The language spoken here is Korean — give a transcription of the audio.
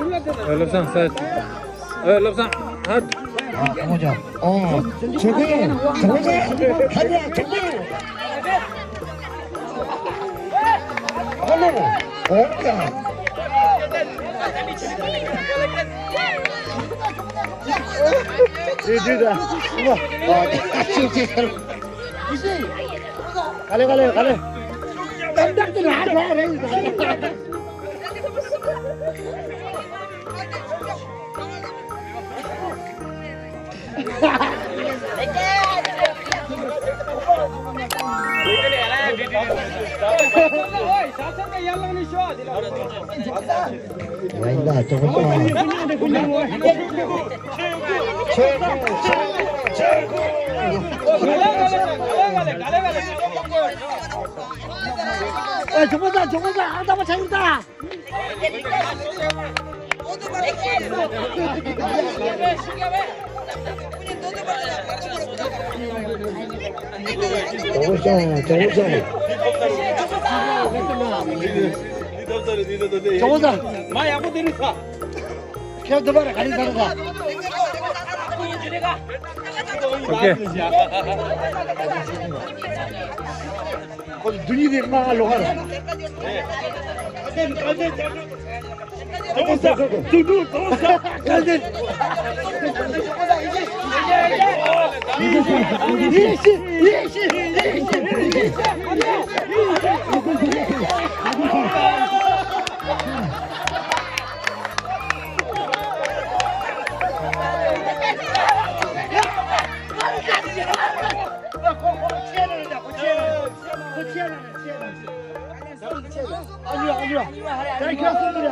لبسان سات لبسان هات 가보자. 저게 하냐 저게. 할로. Dida. Kale. 남자들 하라. 아니다 저거 저거다 하다가 잘했다. 저거다. 많이 아무 데니까. 그냥 들어가라 가리 사는가. 오케이 거기 눈이 막알로 가라. 저거다. 저거다. 갈들. 아니야. 잘 키웠습니다.